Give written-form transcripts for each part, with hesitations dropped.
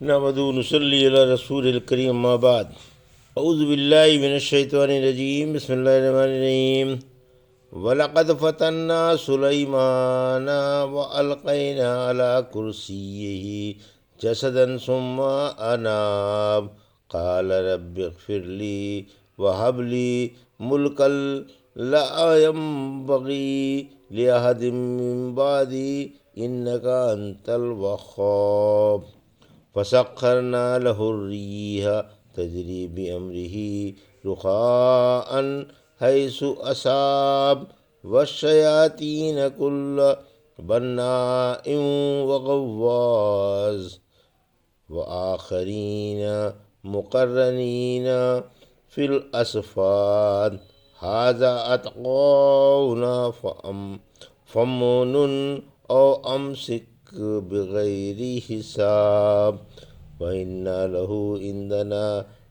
نحمدہ و نصلی علی رسول الکریم اما بعد اعوذ باللہ من الشیطان الرجیم بسم اللہ الرحمن الرحیم وَلَقَدْ فَتَنَّا سُلَيْمَانَ وَأَلْقَيْنَا عَلَى كُرْسِيِّهِ جَسَدًا ثُمَّ أَنَابَ قَالَ رَبِّ اغْفِرْ لِي وَهَبْ لِي مُلْكًا لَا يَنبَغِي لِأَحَدٍ مِّن بَعْدِي إِنَّكَ أَنتَ الْوَهَّابُ فسخرنا له الريح تجري بأمره رخاء حيث أصاب والشياطين كل بناء وغواص وآخرين مقرنين في الأصفاد هذا أتقاؤنا فمن أو أمسك بغیر حساب وَإِنَّ لَهُ عِندَنَا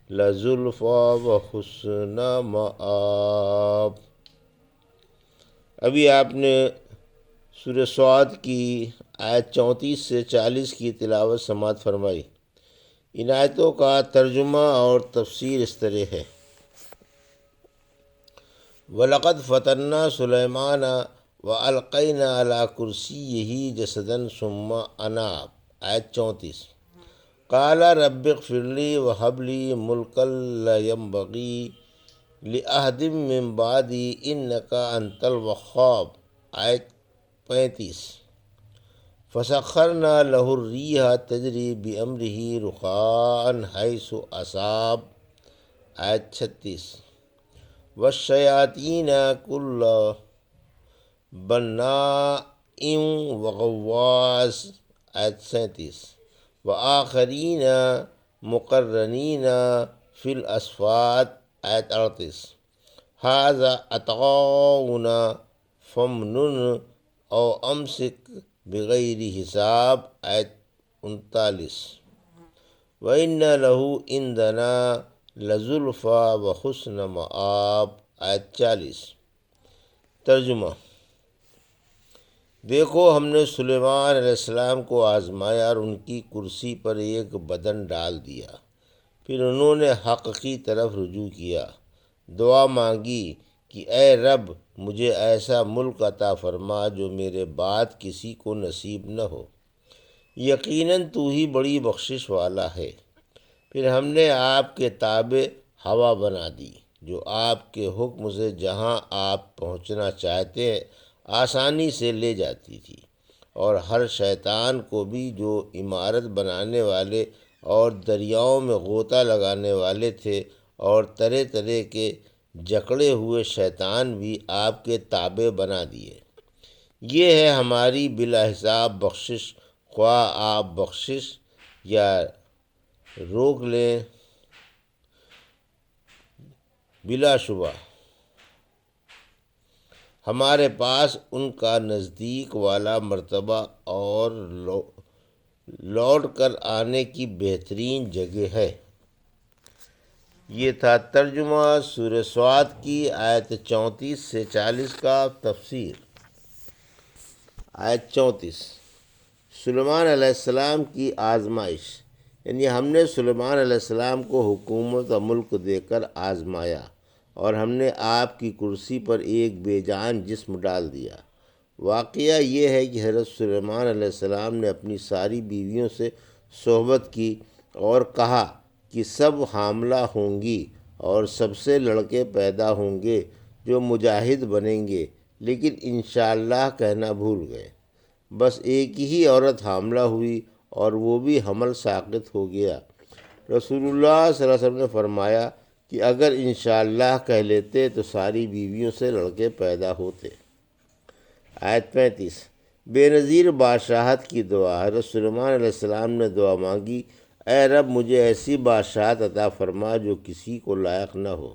لَزُلْفَىٰ وَحُسْنَ مَآب۔ ابھی آپ نے سورہ صاد کی آیت 34 سے 40 کی تلاوت سماعت فرمائی۔ ان آیتوں کا ترجمہ اور تفسیر اس طرح ہے: وَلَقَدْ فَتَنَّا سُلَيْمَانَ وَأَلْقَيْنَا عَلَىٰ كُرْسِيِّهِ جَسَدًا ثُمَّ أَنَابَ۔ آیت 34: قَالَ رَبِّ اغْفِرْ لِي وَهَبْ لِي مُلْكًا لَا يَنبَغِي لِأَحَدٍ مِّن بَعْدِي إِنَّكَ أَنتَ الْوَهَّابُ۔ آیت 35: فَسَخَّرْنَا لَهُ الرِّيحَ تَجْرِي بِأَمْرِهِ رُخَاءً حَيْثُ أَصَابَ۔ آیت 36: وَالشَّيَاطِينَ كُلَّ بَنَّاءٍ وَغَوَّاصٍ۔ آیت 37: وَآخَرِينَ مُقَرَّنِينَ فِي الْأَصْفَادِ۔ آیت 38: هَٰذَا عَطَاؤُنَا فَامْنُنْ أَوْ أَمْسِكْ بِغَيْرِ حِسَابٍ۔ آیت 39: وَإِنَّ لَهُ عِندَنَا لَزُلْفَىٰ وَحُسْنَ مَآب۔ آیت 40۔ ترجمہ: دیکھو ہم نے سلیمان علیہ السلام کو آزمایا اور ان کی کرسی پر ایک بدن ڈال دیا، پھر انہوں نے حق کی طرف رجوع کیا، دعا مانگی کہ اے رب مجھے ایسا ملک عطا فرما جو میرے بعد کسی کو نصیب نہ ہو، یقیناً تو ہی بڑی بخشش والا ہے۔ پھر ہم نے آپ کے تابع ہوا بنا دی جو آپ کے حکم سے جہاں آپ پہنچنا چاہتے آسانی سے لے جاتی تھی، اور ہر شیطان کو بھی جو عمارت بنانے والے اور دریاؤں میں غوطہ لگانے والے تھے، اور طرح طرح کے جکڑے ہوئے شیطان بھی آپ کے تابع بنا دیے۔ یہ ہے ہماری بلا حساب بخشش، خواہ آپ بخشش یا روک لیں، بلا شبہ ہمارے پاس ان کا نزدیک والا مرتبہ اور لوٹ کر آنے کی بہترین جگہ ہے۔ یہ تھا ترجمہ سورہ صاد کی آیت 34 سے 40 کا تفسیر۔ آیت 34: سلیمان علیہ السلام کی آزمائش، یعنی ہم نے سلیمان علیہ السلام کو حکومت و ملک دے کر آزمایا اور ہم نے آپ کی کرسی پر ایک بے جان جسم ڈال دیا۔ واقعہ یہ ہے کہ حضرت سلیمان علیہ السلام نے اپنی ساری بیویوں سے صحبت کی اور کہا کہ سب حاملہ ہوں گی اور سب سے لڑکے پیدا ہوں گے جو مجاہد بنیں گے، لیکن انشاءاللہ کہنا بھول گئے۔ بس ایک ہی عورت حاملہ ہوئی اور وہ بھی حمل ساقط ہو گیا۔ رسول اللہ صلی اللہ علیہ وسلم نے فرمایا کہ اگر انشاءاللہ کہہ لیتے تو ساری بیویوں سے لڑکے پیدا ہوتے۔ آیت 35: بے نظیر بادشاہت کی دعا۔ حضرت سلیمان علیہ السلام نے دعا مانگی: اے رب مجھے ایسی بادشاہت عطا فرما جو کسی کو لائق نہ ہو،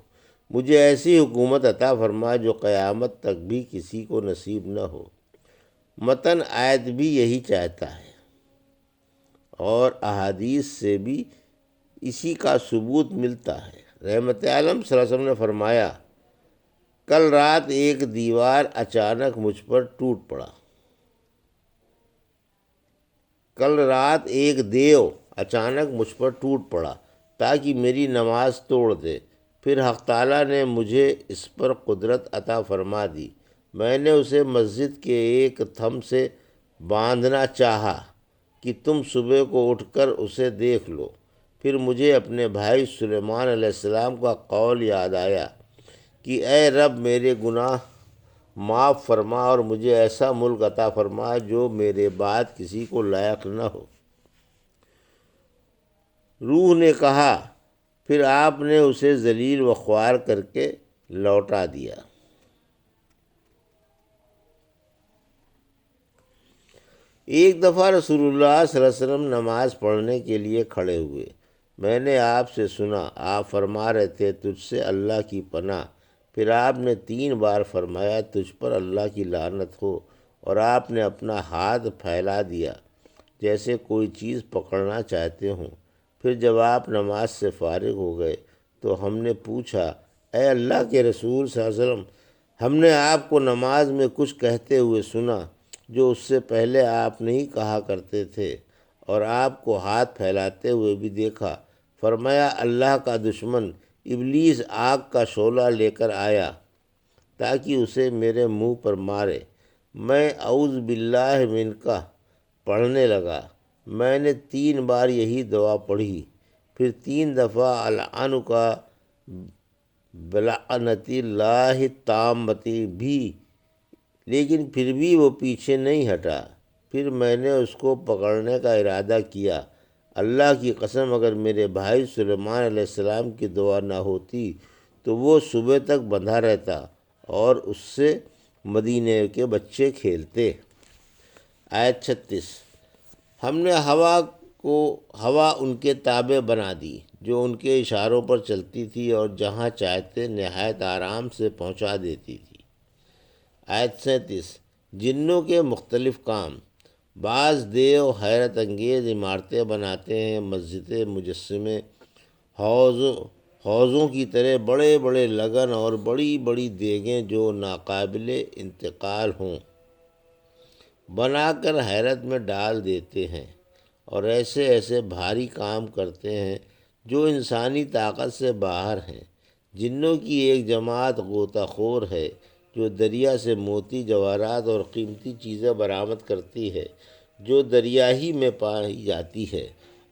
مجھے ایسی حکومت عطا فرما جو قیامت تک بھی کسی کو نصیب نہ ہو۔ متن آیت بھی یہی چاہتا ہے اور احادیث سے بھی اسی کا ثبوت ملتا ہے۔ رحمت عالم صلی اللہ علیہ وسلم نے فرمایا: کل رات ایک دیوار اچانک مجھ پر ٹوٹ پڑا۔ کل رات ایک دیو اچانک مجھ پر ٹوٹ پڑا تاکہ میری نماز توڑ دے۔ پھر حق تعالیٰ نے مجھے اس پر قدرت عطا فرما دی۔ میں نے اسے مسجد کے ایک تھم سے باندھنا چاہا کہ تم صبح کو اٹھ کر اسے دیکھ لو۔ پھر مجھے اپنے بھائی سلیمان علیہ السلام کا قول یاد آیا کہ اے رب، میرے گناہ معاف فرما اور مجھے ایسا ملک عطا فرما جو میرے بعد کسی کو لائق نہ ہو۔ روح نے کہا، پھر آپ نے اسے ذلیل و خوار کر کے لوٹا دیا۔ ایک دفعہ رسول اللہ صلی اللہ علیہ وسلم نماز پڑھنے کے لیے کھڑے ہوئے۔ میں نے آپ سے سنا، آپ فرما رہے تھے تجھ سے اللہ کی پناہ۔ پھر آپ نے 3 بار فرمایا تجھ پر اللہ کی لعنت ہو، اور آپ نے اپنا ہاتھ پھیلا دیا جیسے کوئی چیز پکڑنا چاہتے ہوں۔ پھر جب آپ نماز سے فارغ ہو گئے تو ہم نے پوچھا، اے اللہ کے رسول صلی اللہ علیہ وسلم، ہم نے آپ کو نماز میں کچھ کہتے ہوئے سنا جو اس سے پہلے آپ نہیں کہا کرتے تھے، اور آپ کو ہاتھ پھیلاتے ہوئے بھی دیکھا۔ فرمایا، اللہ کا دشمن ابلیس آگ کا شعلہ لے کر آیا تاکہ اسے میرے منہ پر مارے۔ میں اعوذ باللہ منک پڑھنے لگا۔ میں نے 3 بار یہی دعا پڑھی، پھر 3 دفعہ العنک بلعنت اللہ التامۃ بھی، لیکن پھر بھی وہ پیچھے نہیں ہٹا۔ پھر میں نے اس کو پکڑنے کا ارادہ کیا۔ اللہ کی قسم، اگر میرے بھائی سلیمان علیہ السلام کی دعا نہ ہوتی تو وہ صبح تک بندھا رہتا اور اس سے مدینے کے بچے کھیلتے۔ آیت 36۔ ہم نے ہوا ان کے تابع بنا دی جو ان کے اشاروں پر چلتی تھی اور جہاں چاہتے نہایت آرام سے پہنچا دیتی تھی۔ آیت 37۔ جنوں کے مختلف کام، بعض دیو حیرت انگیز عمارتیں بناتے ہیں، مسجدیں، مجسمے، حوضوں کی طرح بڑے بڑے لگن اور بڑی بڑی دیگیں جو ناقابل انتقال ہوں بنا کر حیرت میں ڈال دیتے ہیں، اور ایسے ایسے بھاری کام کرتے ہیں جو انسانی طاقت سے باہر ہیں۔ جنوں کی ایک جماعت غوطہ خور ہے جو دریا سے موتی، جواہرات اور قیمتی چیزیں برآمد کرتی ہے جو دریا ہی میں پائی جاتی ہے،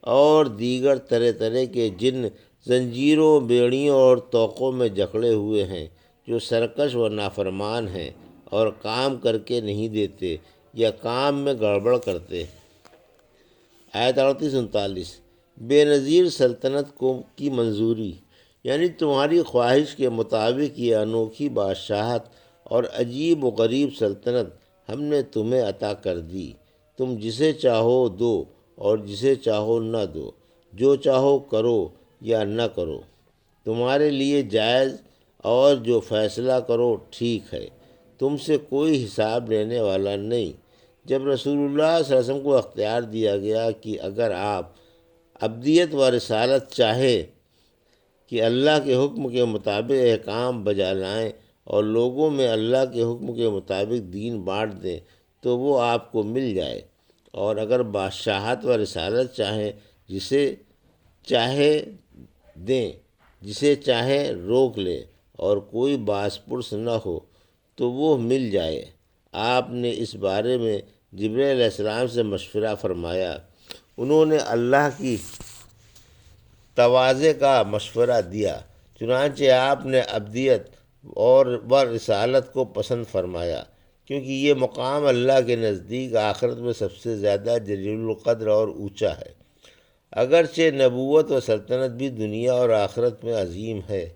اور دیگر طرح طرح کے جن زنجیروں، بیڑیوں اور طوقوں میں جکڑے ہوئے ہیں جو سرکش و نافرمان ہیں اور کام کر کے نہیں دیتے یا کام میں گڑبڑ کرتے ہیں۔ آیت 38-39۔ بے نظیر سلطنت کی منظوری، یعنی تمہاری خواہش کے مطابق یہ انوکھی بادشاہت اور عجیب و غریب سلطنت ہم نے تمہیں عطا کر دی۔ تم جسے چاہو دو اور جسے چاہو نہ دو، جو چاہو کرو یا نہ کرو، تمہارے لیے جائز، اور جو فیصلہ کرو ٹھیک ہے، تم سے کوئی حساب لینے والا نہیں۔ جب رسول اللہ صلی اللہ علیہ وسلم کو اختیار دیا گیا کہ اگر آپ عبدیت و رسالت چاہے کہ اللہ کے حکم کے مطابق احکام بجا لائیں اور لوگوں میں اللہ کے حکم کے مطابق دین بانٹ دیں تو وہ آپ کو مل جائے، اور اگر بادشاہت و رسالت چاہیں، جسے چاہے دیں، جسے چاہے روک لیں، اور کوئی باس پرس نہ ہو تو وہ مل جائے۔ آپ نے اس بارے میں جبرائیل علیہ السلام سے مشورہ فرمایا۔ انہوں نے اللہ کی تواضع کا مشورہ دیا، چنانچہ آپ نے عبدیت اور رسالت کو پسند فرمایا، کیونکہ یہ مقام اللہ کے نزدیک آخرت میں سب سے زیادہ جلیل القدر اور اونچا ہے، اگرچہ نبوت و سلطنت بھی دنیا اور آخرت میں عظیم ہے۔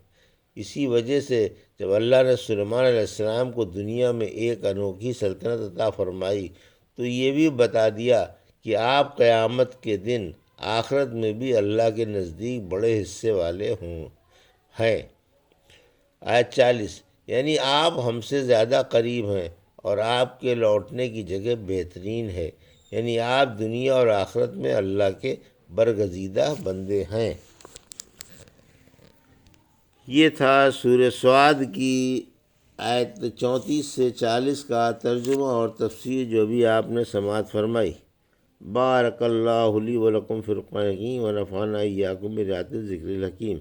اسی وجہ سے جب اللہ نے سلیمان علیہ السلام کو دنیا میں ایک انوکھی سلطنت عطا فرمائی تو یہ بھی بتا دیا کہ آپ قیامت کے دن آخرت میں بھی اللہ کے نزدیک بڑے حصے والے ہیں۔ آیت 40۔ یعنی آپ ہم سے زیادہ قریب ہیں اور آپ کے لوٹنے کی جگہ بہترین ہے، یعنی آپ دنیا اور آخرت میں اللہ کے برگزیدہ بندے ہیں۔ یہ تھا سورہ صاد کی آیت 34 سے 40 کا ترجمہ اور تفسیر جو بھی آپ نے سماعت فرمائی۔ بارک اللہ لی و لکم فی القرآن الحکیم و نفعنا ایاکم بآیات الذکر الحکیم۔